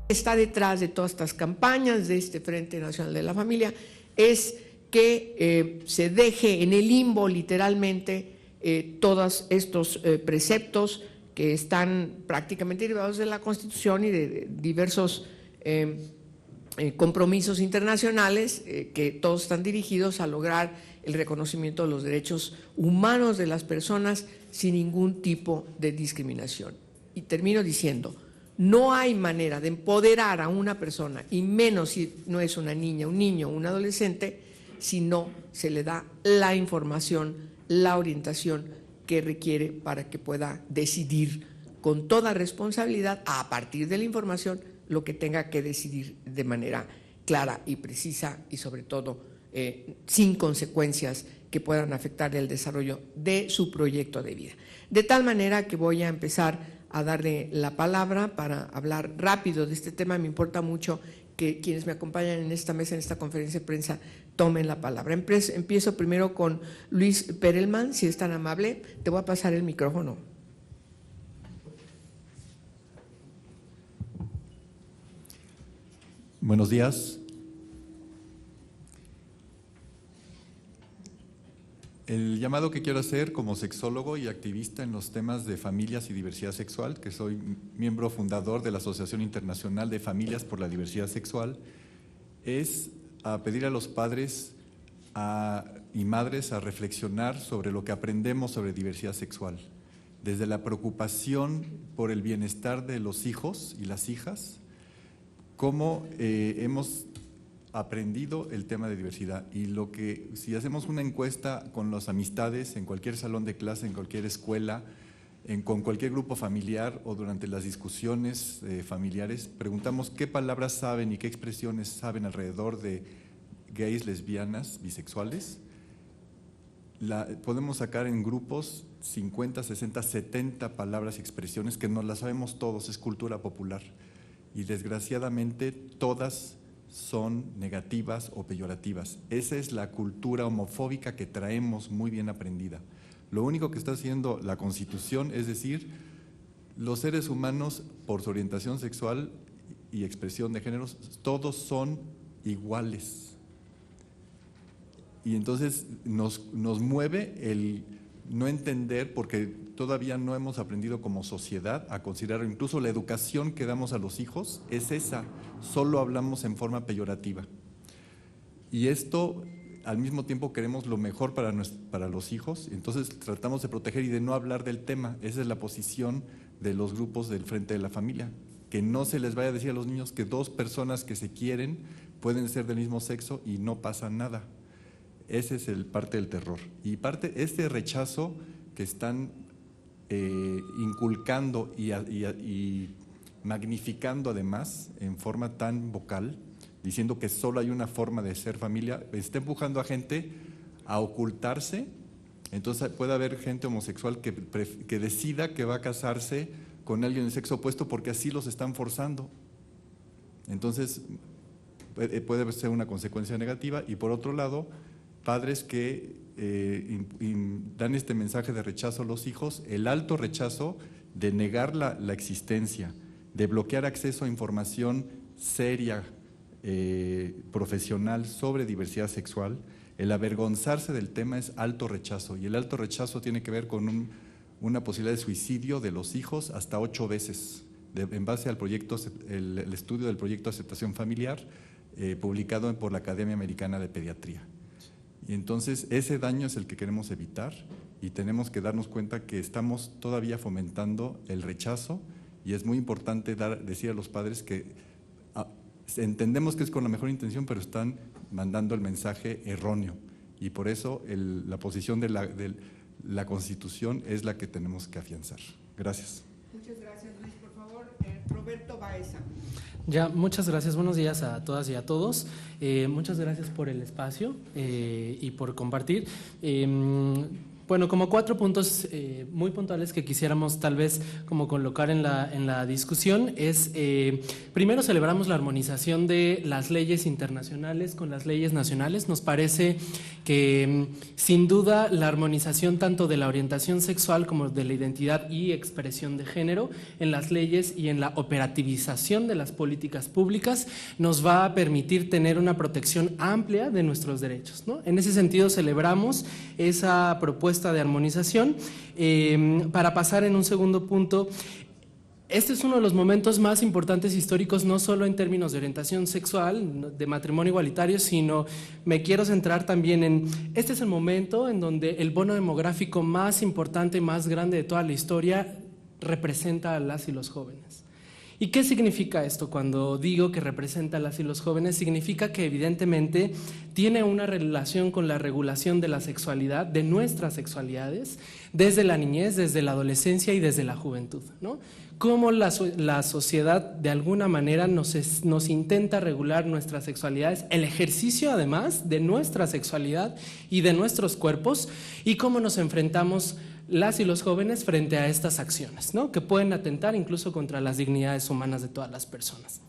está detrás de todas estas campañas de este Frente Nacional de la Familia es que se deje en el limbo literalmente todos estos preceptos que están prácticamente derivados de la Constitución y de diversos compromisos internacionales que todos están dirigidos a lograr el reconocimiento de los derechos humanos de las personas sin ningún tipo de discriminación. Y termino diciendo, no hay manera de empoderar a una persona, y menos si no es una niña, un niño, un adolescente, si no se le da la información, la orientación que requiere para que pueda decidir con toda responsabilidad, a partir de la información, lo que tenga que decidir de manera clara y precisa y sobre todo sin consecuencias que puedan afectar el desarrollo de su proyecto de vida. De tal manera que voy a empezar a darle la palabra para hablar rápido de este tema. Me importa mucho que quienes me acompañan en esta mesa, en esta conferencia de prensa, tomen la palabra. Empiezo primero con Luis Perelman, si es tan amable. Te voy a pasar el micrófono. Buenos días. El llamado que quiero hacer como sexólogo y activista en los temas de familias y diversidad sexual, que soy miembro fundador de la Asociación Internacional de Familias por la Diversidad Sexual, es a pedir a los padres y madres a reflexionar sobre lo que aprendemos sobre diversidad sexual, desde la preocupación por el bienestar de los hijos y las hijas, cómo hemos aprendido el tema de diversidad y lo que, si hacemos una encuesta con las amistades en cualquier salón de clase, en cualquier escuela, con cualquier grupo familiar o durante las discusiones familiares, preguntamos qué palabras saben y qué expresiones saben alrededor de gays, lesbianas, bisexuales. Podemos sacar en grupos 50, 60, 70 palabras y expresiones que no las sabemos todos, es cultura popular y desgraciadamente todas son negativas o peyorativas. Esa es la cultura homofóbica que traemos muy bien aprendida. Lo único que está haciendo la Constitución es decir, los seres humanos por su orientación sexual y expresión de géneros, todos son iguales. Y entonces nos mueve el no entender, porque todavía no hemos aprendido como sociedad a considerar, incluso la educación que damos a los hijos es esa, solo hablamos en forma peyorativa. Y esto, al mismo tiempo queremos lo mejor para los hijos, entonces tratamos de proteger y de no hablar del tema. Esa es la posición de los grupos del Frente de la Familia, que no se les vaya a decir a los niños que dos personas que se quieren pueden ser del mismo sexo y no pasa nada. Ese es parte del terror. Y este rechazo que están inculcando y magnificando además en forma tan vocal, diciendo que solo hay una forma de ser familia, está empujando a gente a ocultarse. Entonces puede haber gente homosexual que decida que va a casarse con alguien del sexo opuesto porque así los están forzando. Entonces puede ser una consecuencia negativa. Y por otro lado, padres que dan este mensaje de rechazo a los hijos, el alto rechazo de negar la existencia, de bloquear acceso a información seria, profesional sobre diversidad sexual. El avergonzarse del tema es alto rechazo, y el alto rechazo tiene que ver con una posibilidad de suicidio de los hijos hasta 8 veces, en base al proyecto, el estudio del proyecto Aceptación Familiar, publicado por la Academia Americana de Pediatría. Y entonces ese daño es el que queremos evitar y tenemos que darnos cuenta que estamos todavía fomentando el rechazo, y es muy importante decir a los padres que entendemos que es con la mejor intención, pero están mandando el mensaje erróneo, y por eso la posición de la Constitución es la que tenemos que afianzar. Gracias. Muchas gracias, Luis. Por favor, Roberto Baeza. Ya, muchas gracias. Buenos días a todas y a todos. Muchas gracias por el espacio y por compartir. Bueno, como 4 puntos muy puntuales que quisiéramos tal vez como colocar en la discusión es, primero celebramos la armonización de las leyes internacionales con las leyes nacionales. Nos parece que sin duda la armonización tanto de la orientación sexual como de la identidad y expresión de género en las leyes y en la operativización de las políticas públicas nos va a permitir tener una protección amplia de nuestros derechos, ¿no? En ese sentido celebramos esa propuesta de armonización. Para pasar en un segundo punto, este es uno de los momentos más importantes históricos, no solo en términos de orientación sexual, de matrimonio igualitario, sino me quiero centrar también en, este es el momento en donde el bono demográfico más importante y más grande de toda la historia representa a las y los jóvenes. ¿Y qué significa esto? Cuando digo que representa a las y los jóvenes, significa que evidentemente tiene una relación con la regulación de la sexualidad, de nuestras sexualidades, desde la niñez, desde la adolescencia y desde la juventud, ¿no? Cómo la sociedad de alguna manera nos intenta regular nuestras sexualidades, el ejercicio además de nuestra sexualidad y de nuestros cuerpos, y cómo nos enfrentamos las y los jóvenes frente a estas acciones, ¿no? Que pueden atentar incluso contra las dignidades humanas de todas las personas.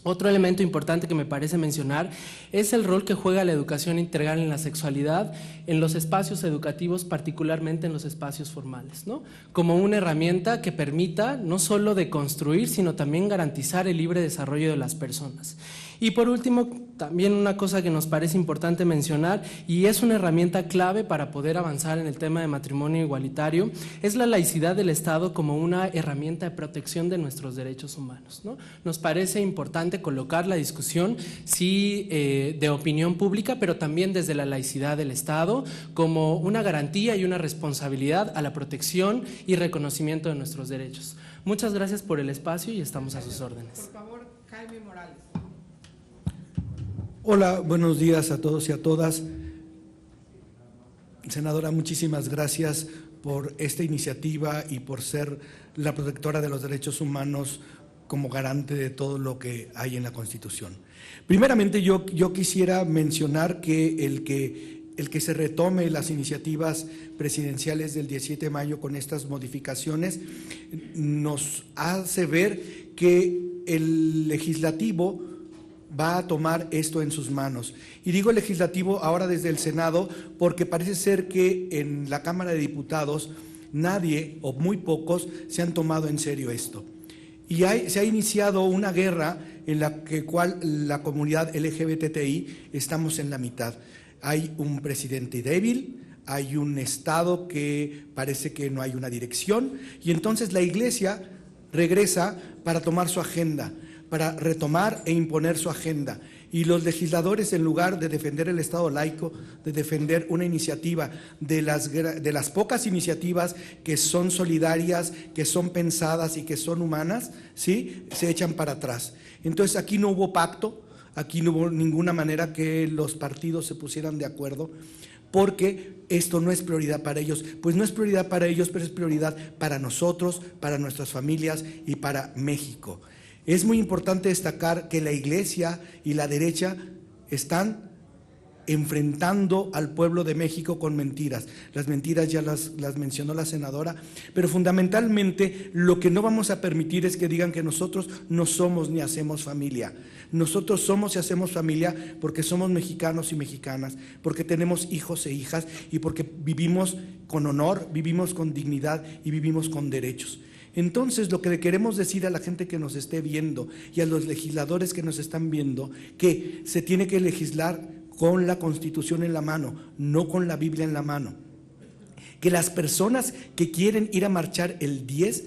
Otro elemento importante que me parece mencionar es el rol que juega la educación integral en la sexualidad en los espacios educativos, particularmente en los espacios formales, ¿no? Como una herramienta que permita no solo de construir, sino también garantizar el libre desarrollo de las personas. Y por último, también una cosa que nos parece importante mencionar, y es una herramienta clave para poder avanzar en el tema de matrimonio igualitario, es la laicidad del Estado como una herramienta de protección de nuestros derechos humanos, ¿no? Nos parece importante colocar la discusión, sí, de opinión pública, pero también desde la laicidad del Estado, como una garantía y una responsabilidad a la protección y reconocimiento de nuestros derechos. Muchas gracias por el espacio y estamos a sus órdenes. Por favor, Jaime Morales. Hola, buenos días a todos y a todas. Senadora, muchísimas gracias por esta iniciativa y por ser la protectora de los derechos humanos como garante de todo lo que hay en la Constitución. Primeramente, yo quisiera mencionar que el que se retome las iniciativas presidenciales del 17 de mayo con estas modificaciones nos hace ver que el legislativo va a tomar esto en sus manos. Y digo legislativo ahora desde el Senado porque parece ser que en la Cámara de Diputados nadie o muy pocos se han tomado en serio esto. Y se ha iniciado una guerra en la cual la comunidad LGBTI estamos en la mitad. Hay un presidente débil, hay un Estado que parece que no hay una dirección y entonces la Iglesia regresa para tomar su agenda, para retomar e imponer su agenda. Y los legisladores, en lugar de defender el Estado laico, de defender una iniciativa, de las pocas iniciativas que son solidarias, que son pensadas y que son humanas, ¿sí?, se echan para atrás. Entonces aquí no hubo pacto, aquí no hubo ninguna manera que los partidos se pusieran de acuerdo, porque esto no es prioridad para ellos. Pues no es prioridad para ellos, pero es prioridad para nosotros, para nuestras familias y para México. Es muy importante destacar que la Iglesia y la derecha están enfrentando al pueblo de México con mentiras. Las mentiras ya las mencionó la senadora, pero fundamentalmente lo que no vamos a permitir es que digan que nosotros no somos ni hacemos familia. Nosotros somos y hacemos familia porque somos mexicanos y mexicanas, porque tenemos hijos e hijas y porque vivimos con honor, vivimos con dignidad y vivimos con derechos. Entonces, lo que le queremos decir a la gente que nos esté viendo y a los legisladores que nos están viendo, que se tiene que legislar con la Constitución en la mano, no con la Biblia en la mano. Que las personas que quieren ir a marchar el 10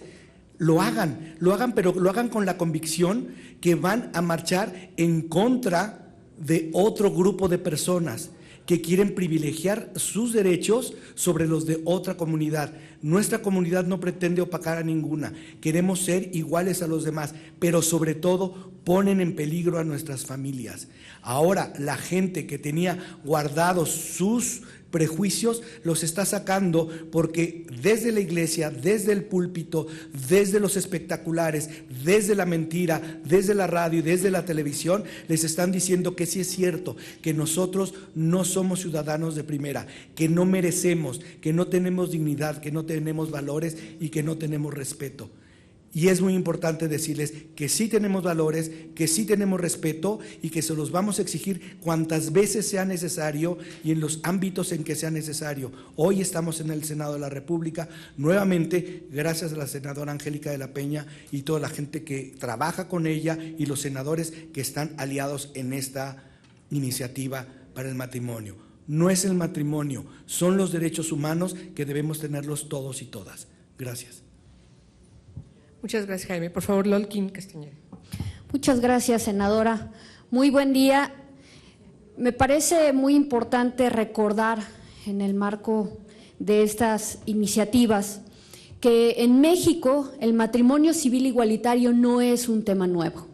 lo hagan, pero lo hagan con la convicción que van a marchar en contra de otro grupo de personas que quieren privilegiar sus derechos sobre los de otra comunidad. Nuestra comunidad no pretende opacar a ninguna, queremos ser iguales a los demás, pero sobre todo ponen en peligro a nuestras familias. Ahora, la gente que tenía guardados sus prejuicios los está sacando porque desde la iglesia, desde el púlpito, desde los espectaculares, desde la mentira, desde la radio y desde la televisión, les están diciendo que sí es cierto, que nosotros no somos ciudadanos de primera, que no merecemos, que no tenemos dignidad, que no tenemos valores y que no tenemos respeto. Y es muy importante decirles que sí tenemos valores, que sí tenemos respeto y que se los vamos a exigir cuantas veces sea necesario y en los ámbitos en que sea necesario. Hoy estamos en el Senado de la República, nuevamente gracias a la senadora Angélica de la Peña y toda la gente que trabaja con ella y los senadores que están aliados en esta iniciativa para el matrimonio. No es el matrimonio, son los derechos humanos que debemos tenerlos todos y todas. Gracias. Muchas gracias, Jaime. Por favor, Lolkin Castañeda. Muchas gracias, senadora. Muy buen día. Me parece muy importante recordar en el marco de estas iniciativas que en México el matrimonio civil igualitario no es un tema nuevo.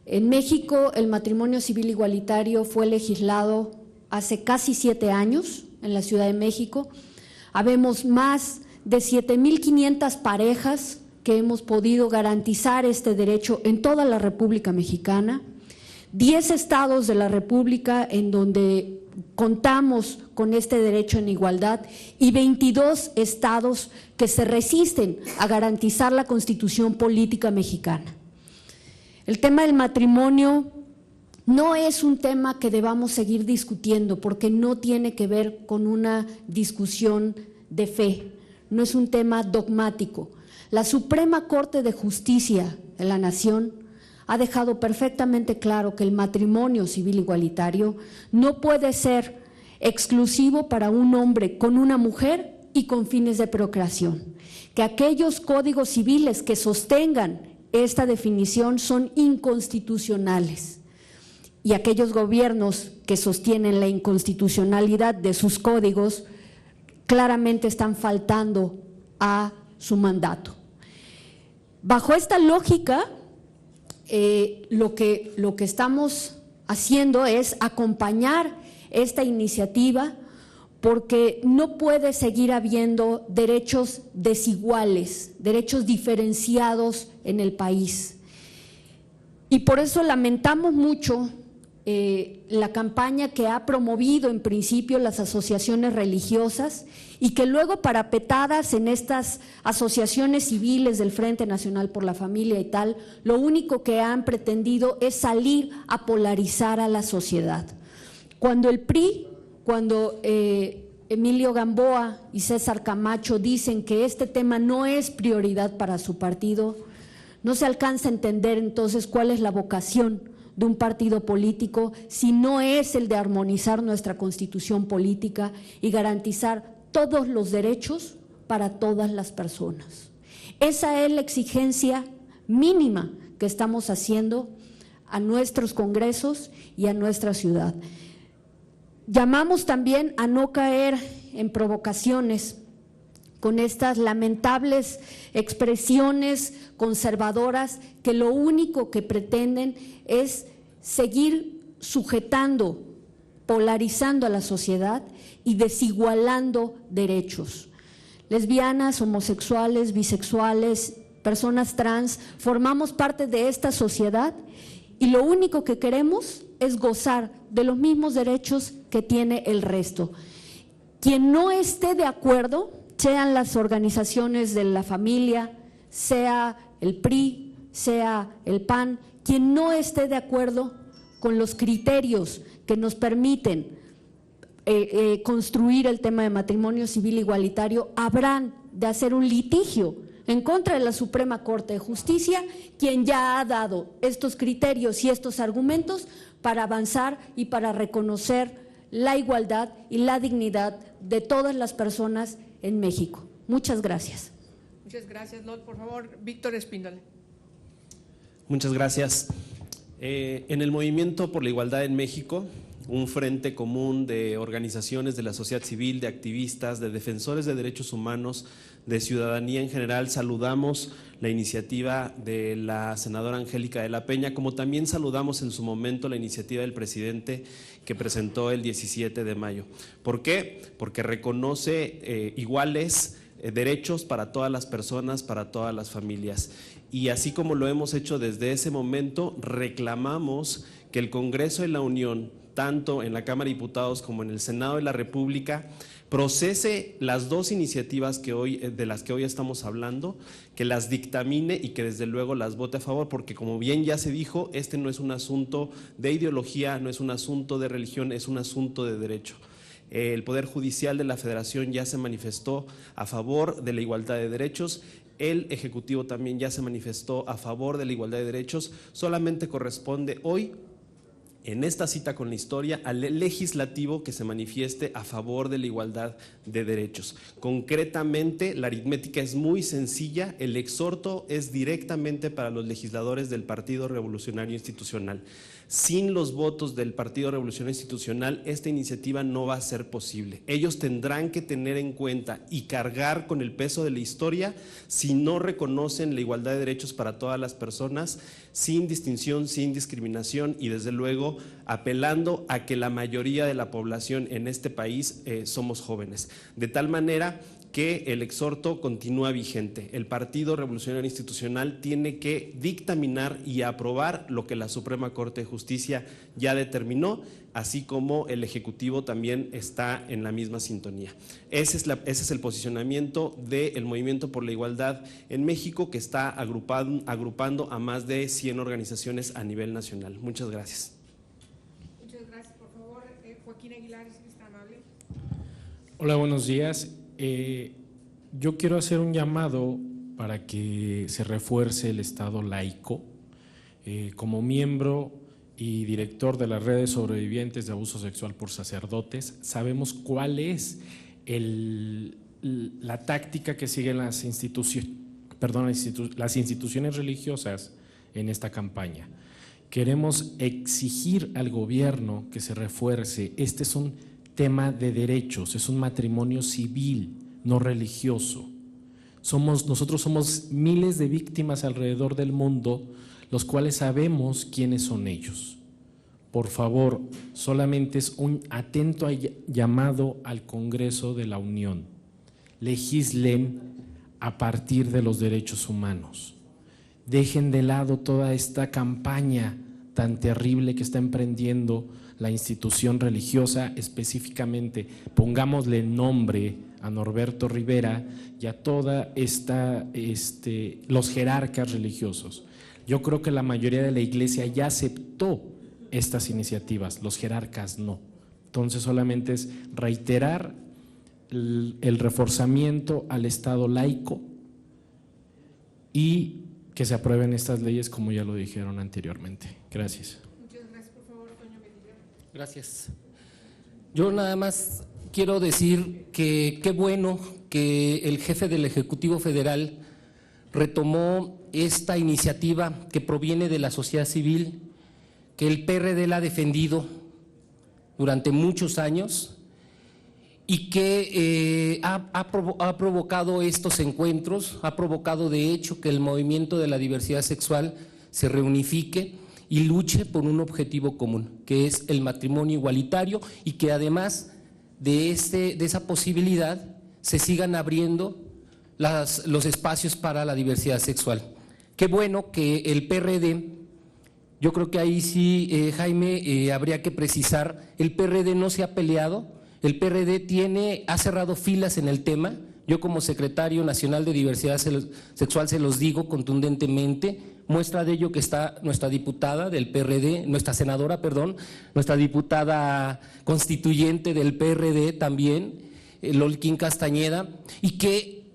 En México el matrimonio civil igualitario fue legislado hace casi 7 años en la Ciudad de México. Habemos más de 7,500 parejas que hemos podido garantizar este derecho en toda la República Mexicana, 10 estados de la República en donde contamos con este derecho en igualdad y 22 estados que se resisten a garantizar la Constitución política mexicana. El tema del matrimonio no es un tema que debamos seguir discutiendo porque no tiene que ver con una discusión de fe, no es un tema dogmático. La Suprema Corte de Justicia de la Nación ha dejado perfectamente claro que el matrimonio civil igualitario no puede ser exclusivo para un hombre con una mujer y con fines de procreación, que aquellos códigos civiles que sostengan esta definición son inconstitucionales y aquellos gobiernos que sostienen la inconstitucionalidad de sus códigos claramente están faltando a su mandato. Bajo esta lógica, lo que estamos haciendo es acompañar esta iniciativa porque no puede seguir habiendo derechos desiguales, derechos diferenciados en el país. Y por eso lamentamos mucho la campaña que ha promovido en principio las asociaciones religiosas y que luego parapetadas en estas asociaciones civiles del Frente Nacional por la Familia y tal, lo único que han pretendido es salir a polarizar a la sociedad. Cuando el PRI, cuando Emilio Gamboa y César Camacho dicen que este tema no es prioridad para su partido, no se alcanza a entender entonces cuál es la vocación de un partido político si no es el de armonizar nuestra constitución política y garantizar todos los derechos para todas las personas. Esa es la exigencia mínima que estamos haciendo a nuestros congresos y a nuestra ciudad. Llamamos también a no caer en provocaciones con estas lamentables expresiones conservadoras que lo único que pretenden es seguir sujetando, polarizando a la sociedad y desigualando derechos. Lesbianas, homosexuales, bisexuales, personas trans, formamos parte de esta sociedad y lo único que queremos es gozar de los mismos derechos que tiene el resto. Quien no esté de acuerdo, sean las organizaciones de la familia, sea el PRI, sea el PAN, quien no esté de acuerdo con los criterios que nos permiten construir el tema de matrimonio civil igualitario, habrán de hacer un litigio en contra de la Suprema Corte de Justicia, quien ya ha dado estos criterios y estos argumentos para avanzar y para reconocer la igualdad y la dignidad de todas las personas en México. Muchas gracias. Muchas gracias, Lol. Por favor, Víctor Espíndola. Muchas gracias. En el Movimiento por la Igualdad en México un frente común de organizaciones de la sociedad civil, de activistas, de defensores de derechos humanos, de ciudadanía en general. Saludamos la iniciativa de la senadora Angélica de la Peña, como también saludamos en su momento la iniciativa del presidente que presentó el 17 de mayo. ¿Por qué? Porque reconoce iguales derechos para todas las personas, para todas las familias. Y así como lo hemos hecho desde ese momento, reclamamos que el Congreso de la Unión, tanto en la Cámara de Diputados como en el Senado de la República, procese las dos iniciativas de las que hoy estamos hablando, que las dictamine y que desde luego las vote a favor, porque como bien ya se dijo, este no es un asunto de ideología, no es un asunto de religión, es un asunto de derecho. El Poder Judicial de la Federación ya se manifestó a favor de la igualdad de derechos. El Ejecutivo también ya se manifestó a favor de la igualdad de derechos. Solamente corresponde hoy, en esta cita con la historia, al legislativo que se manifieste a favor de la igualdad de derechos. Concretamente, la aritmética es muy sencilla. El exhorto es directamente para los legisladores del Partido Revolucionario Institucional. Sin los votos del Partido Revolucionario Institucional, esta iniciativa no va a ser posible. Ellos tendrán que tener en cuenta y cargar con el peso de la historia si no reconocen la igualdad de derechos para todas las personas, sin distinción, sin discriminación y desde luego apelando a que la mayoría de la población en este país somos jóvenes. De tal manera que el exhorto continúa vigente. El Partido Revolucionario Institucional tiene que dictaminar y aprobar lo que la Suprema Corte de Justicia ya determinó, así como el Ejecutivo también está en la misma sintonía. Ese es el posicionamiento del Movimiento por la Igualdad en México, que está agrupando a más de 100 organizaciones a nivel nacional. Muchas gracias. Muchas gracias. Por favor, Joaquín Aguilar, si es tan amable. Hola, buenos días. Yo quiero hacer un llamado para que se refuerce el Estado laico. Como miembro y director de la red de sobrevivientes de abuso sexual por sacerdotes, sabemos cuál es la táctica que siguen las instituciones religiosas en esta campaña. Queremos exigir al gobierno que se refuerce. Este es un tema de derechos, es un matrimonio civil, no religioso. Nosotros somos miles de víctimas alrededor del mundo, los cuales sabemos quiénes son ellos. Por favor, solamente es un atento llamado al Congreso de la Unión. Legislen a partir de los derechos humanos. Dejen de lado toda esta campaña tan terrible que está emprendiendo la institución religiosa, específicamente pongámosle nombre a Norberto Rivera y a toda los jerarcas religiosos. Yo creo que la mayoría de la iglesia ya aceptó estas iniciativas, los jerarcas no. Entonces solamente es reiterar el reforzamiento al Estado laico y que se aprueben estas leyes como ya lo dijeron anteriormente. Gracias. Gracias. Yo nada más quiero decir que qué bueno que el jefe del Ejecutivo Federal retomó esta iniciativa que proviene de la sociedad civil, que el PRD la ha defendido durante muchos años y que ha provocado estos encuentros, ha provocado de hecho que el movimiento de la diversidad sexual se reunifique y luche por un objetivo común, que es el matrimonio igualitario, y que además de esa posibilidad se sigan abriendo los espacios para la diversidad sexual. Qué bueno que el PRD, yo creo que ahí sí, Jaime, habría que precisar, el PRD no se ha peleado, el PRD ha cerrado filas en el tema. Yo como secretario nacional de diversidad sexual se los digo contundentemente. Muestra de ello que está nuestra diputada del PRD, nuestra senadora, perdón, nuestra diputada constituyente del PRD también, Lolquín Castañeda, y que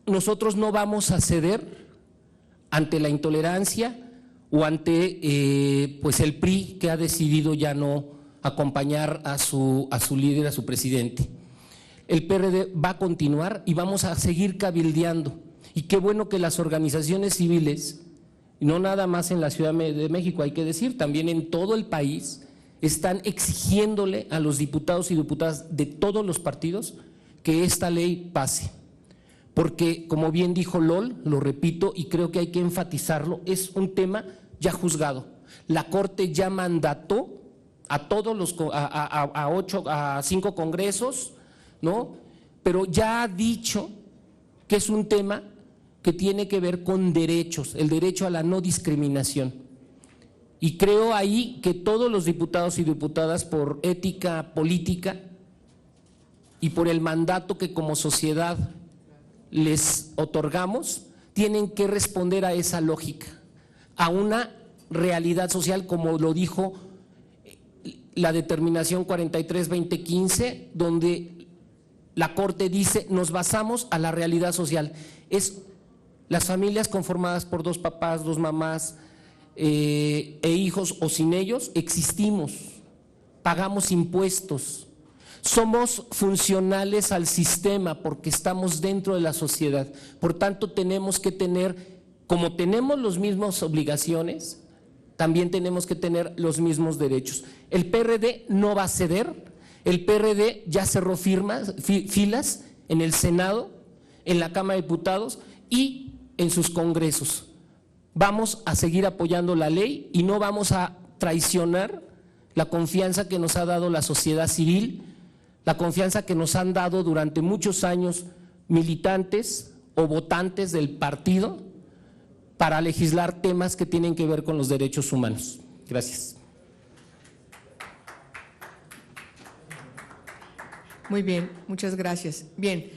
nosotros no vamos a ceder ante la intolerancia o ante pues el PRI, que ha decidido ya no acompañar a su líder, a su presidente. El PRD va a continuar y vamos a seguir cabildeando. Y qué bueno que las organizaciones civiles, no nada más en la Ciudad de México, hay que decir, también en todo el país, están exigiéndole a los diputados y diputadas de todos los partidos que esta ley pase. Porque, como bien dijo LOL, lo repito y creo que hay que enfatizarlo, es un tema ya juzgado. La Corte ya mandató a todos los, a 5 congresos, ¿no? Pero ya ha dicho que es un tema que tiene que ver con derechos, el derecho a la no discriminación. Y creo ahí que todos los diputados y diputadas, por ética política y por el mandato que como sociedad les otorgamos, tienen que responder a esa lógica, a una realidad social, como lo dijo la determinación 43-2015, donde la Corte dice, nos basamos a la realidad social. Es las familias conformadas por 2 papás, 2 mamás e hijos o sin ellos, existimos, pagamos impuestos, somos funcionales al sistema porque estamos dentro de la sociedad. Por tanto, tenemos que tener, como tenemos las mismas obligaciones, también tenemos que tener los mismos derechos. El PRD no va a ceder, el PRD ya cerró filas en el Senado, en la Cámara de Diputados y en sus congresos. Vamos a seguir apoyando la ley y no vamos a traicionar la confianza que nos ha dado la sociedad civil, la confianza que nos han dado durante muchos años militantes o votantes del partido para legislar temas que tienen que ver con los derechos humanos. Gracias. Muy bien, muchas gracias. Bien,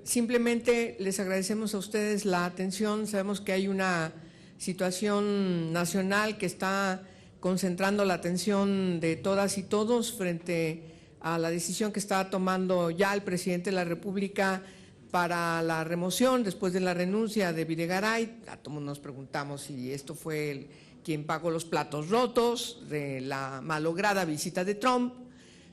simplemente les agradecemos a ustedes la atención. Sabemos que hay una situación nacional que está concentrando la atención de todas y todos frente a la decisión que está tomando ya el presidente de la República para la remoción después de la renuncia de Videgaray. A todos nos preguntamos si esto fue quien pagó los platos rotos de la malograda visita de Trump.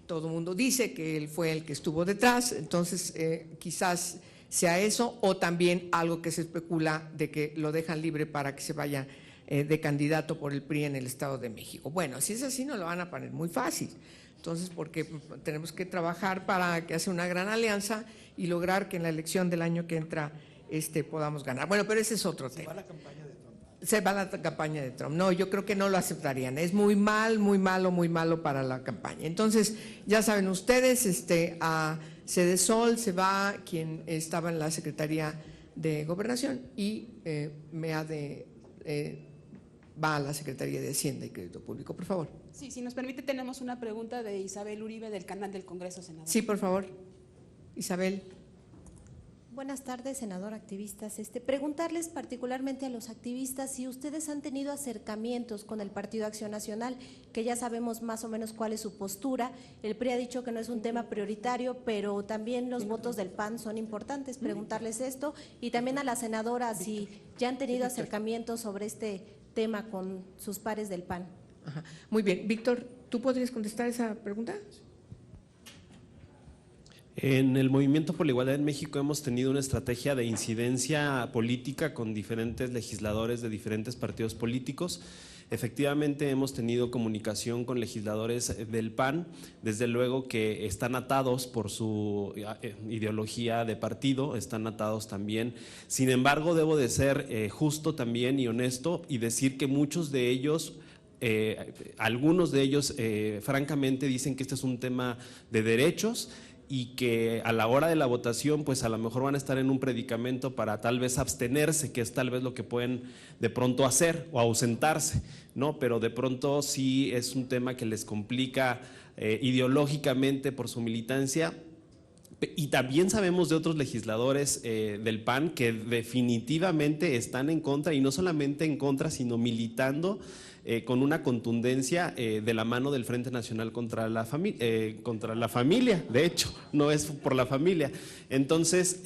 Todo el mundo dice que él fue el que estuvo detrás, entonces quizás sea eso, o también algo que se especula de que lo dejan libre para que se vaya de candidato por el PRI en el Estado de México. Bueno, si es así no lo van a poner muy fácil, entonces porque tenemos que trabajar para que hace una gran alianza y lograr que en la elección del año que entra podamos ganar. Bueno, pero ese es otro tema. Se va la campaña de Trump. No, yo creo que no lo aceptarían. Es muy malo para la campaña. Entonces, ya saben ustedes, a Cedesol se va quien estaba en la Secretaría de Gobernación y va a la Secretaría de Hacienda y Crédito Público. Por favor. Sí, si nos permite, tenemos una pregunta de Isabel Uribe del canal del Congreso, senador. Sí, por favor. Isabel. Buenas tardes, senador, activistas. Preguntarles particularmente a los activistas si ustedes han tenido acercamientos con el Partido Acción Nacional, que ya sabemos más o menos cuál es su postura. El PRI ha dicho que no es un tema prioritario, pero también los votos del PAN son importantes. Preguntarles esto y también a la senadora si ya han tenido acercamientos sobre este tema con sus pares del PAN. Ajá. Muy bien. Víctor, ¿tú podrías contestar esa pregunta? En el Movimiento por la Igualdad en México hemos tenido una estrategia de incidencia política con diferentes legisladores de diferentes partidos políticos. Efectivamente hemos tenido comunicación con legisladores del PAN, desde luego que están atados por su ideología de partido, están atados también. Sin embargo, debo de ser justo también y honesto y decir que muchos de ellos… algunos de ellos francamente dicen que este es un tema de derechos y que a la hora de la votación pues a lo mejor van a estar en un predicamento para tal vez abstenerse, que es tal vez lo que pueden de pronto hacer o ausentarse, ¿no? Pero de pronto sí es un tema que les complica ideológicamente por su militancia. Y también sabemos de otros legisladores del PAN que definitivamente están en contra, y no solamente en contra, sino militando con una contundencia de la mano del Frente Nacional contra la familia, de hecho, no es por la familia. Entonces,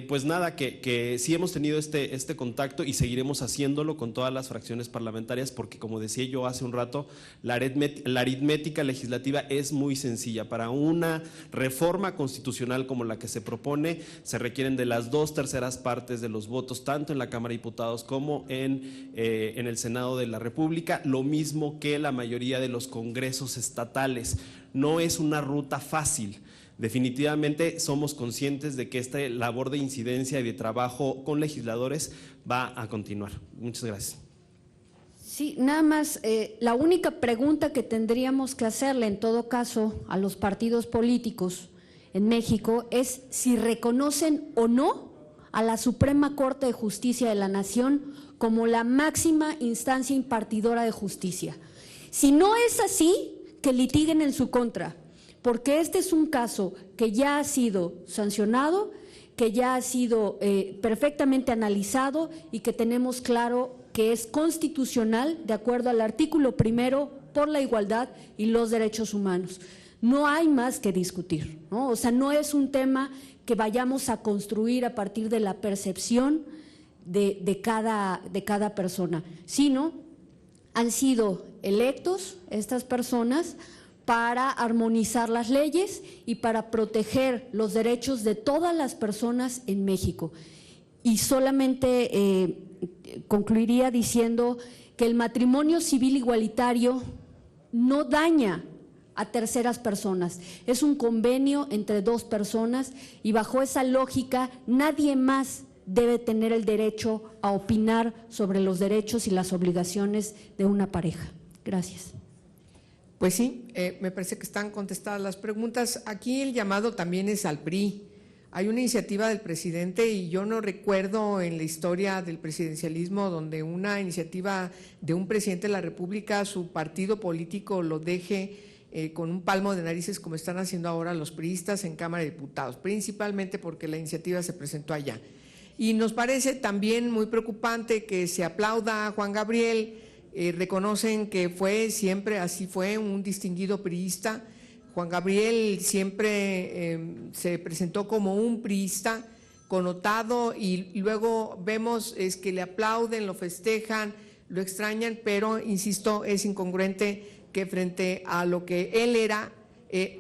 pues nada, que sí hemos tenido este contacto y seguiremos haciéndolo con todas las fracciones parlamentarias, porque como decía yo hace un rato, la aritmética legislativa es muy sencilla. Para una reforma constitucional como la que se propone, se requieren de las 2/3 partes de los votos, tanto en la Cámara de Diputados como en el Senado de la República. lo mismo que la mayoría de los congresos estatales. No es una ruta fácil. Definitivamente somos conscientes de que esta labor de incidencia y de trabajo con legisladores va a continuar. Muchas gracias. Sí, nada más, la única pregunta que tendríamos que hacerle en todo caso a los partidos políticos en México es si reconocen o no a la Suprema Corte de Justicia de la Nación como la máxima instancia impartidora de justicia. Si no es así, que litiguen en su contra, porque este es un caso que ya ha sido sancionado, que ya ha sido perfectamente analizado y que tenemos claro que es constitucional de acuerdo al artículo 1 por la igualdad y los derechos humanos. No hay más que discutir, ¿no? O sea, no es un tema que vayamos a construir a partir de la percepción de cada persona, sino han sido electos estas personas para armonizar las leyes y para proteger los derechos de todas las personas en México. Y solamente concluiría diciendo que el matrimonio civil igualitario no daña a terceras personas, es un convenio entre dos personas y bajo esa lógica nadie más debe tener el derecho a opinar sobre los derechos y las obligaciones de una pareja. Gracias. Pues sí, me parece que están contestadas las preguntas. Aquí el llamado también es al PRI. Hay una iniciativa del presidente y yo no recuerdo en la historia del presidencialismo donde una iniciativa de un presidente de la República, su partido político lo deje con un palmo de narices como están haciendo ahora los priistas en Cámara de Diputados, principalmente porque la iniciativa se presentó allá. Y nos parece también muy preocupante que se aplauda a Juan Gabriel. Reconocen que fue siempre, así fue, un distinguido priista. Juan Gabriel siempre se presentó como un priista connotado y luego vemos es que le aplauden, lo festejan, lo extrañan, pero insisto, es incongruente que frente a lo que él era,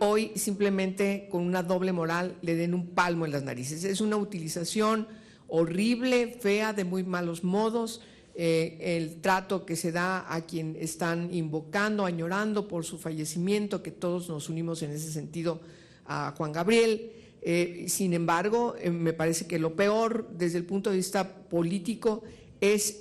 hoy simplemente con una doble moral le den un palmo en las narices. Es una utilización horrible, fea, de muy malos modos. El trato que se da a quien están invocando, añorando por su fallecimiento, que todos nos unimos en ese sentido a Juan Gabriel. Sin embargo, me parece que lo peor desde el punto de vista político es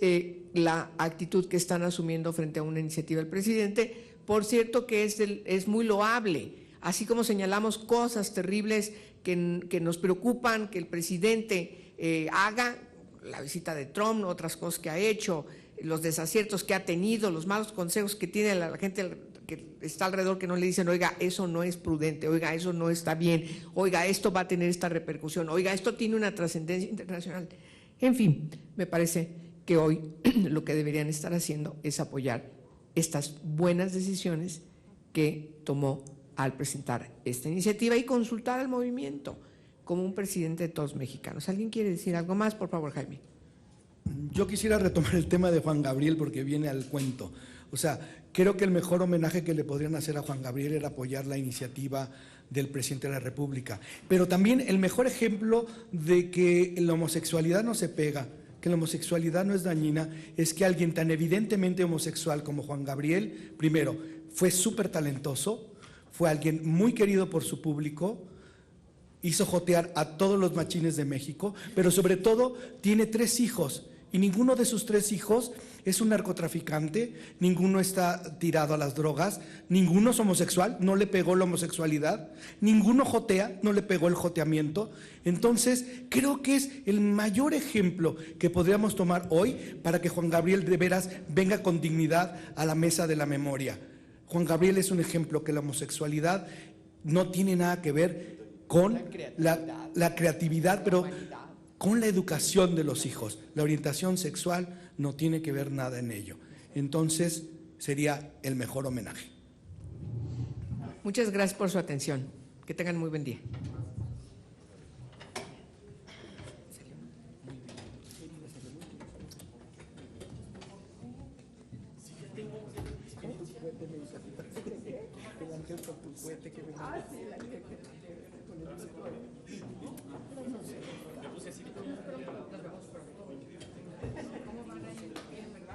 la actitud que están asumiendo frente a una iniciativa del presidente. Por cierto que es muy loable, así como señalamos cosas terribles que nos preocupan que el presidente haga, la visita de Trump, otras cosas que ha hecho, los desaciertos que ha tenido, los malos consejos que tiene la gente que está alrededor que no le dicen, oiga, eso no es prudente, oiga, eso no está bien, oiga, esto va a tener esta repercusión, oiga, esto tiene una trascendencia internacional. En fin, me parece que hoy lo que deberían estar haciendo es apoyar estas buenas decisiones que tomó al presentar esta iniciativa y consultar al movimiento como un presidente de todos los mexicanos. ¿Alguien quiere decir algo más? Por favor, Jaime. Yo quisiera retomar el tema de Juan Gabriel porque viene al cuento. O sea, creo que el mejor homenaje que le podrían hacer a Juan Gabriel era apoyar la iniciativa del presidente de la República. Pero también el mejor ejemplo de que la homosexualidad no se pega, que la homosexualidad no es dañina, es que alguien tan evidentemente homosexual como Juan Gabriel, primero, fue súper talentoso, fue alguien muy querido por su público, hizo jotear a todos los machines de México, pero sobre todo tiene 3 hijos y ninguno de sus 3 hijos es un narcotraficante, ninguno está tirado a las drogas, ninguno es homosexual, no le pegó la homosexualidad, ninguno jotea, no le pegó el joteamiento. Entonces, creo que es el mayor ejemplo que podríamos tomar hoy para que Juan Gabriel de veras venga con dignidad a la mesa de la memoria. Juan Gabriel es un ejemplo que la homosexualidad no tiene nada que ver con la creatividad, pero con la educación de los hijos. La orientación sexual no tiene que ver nada en ello. Entonces, sería el mejor homenaje. Muchas gracias por su atención. Que tengan muy buen día.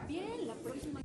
Bien, la próxima.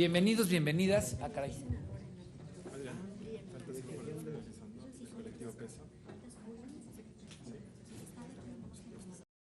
Bienvenidos, bienvenidas. Ah, caray.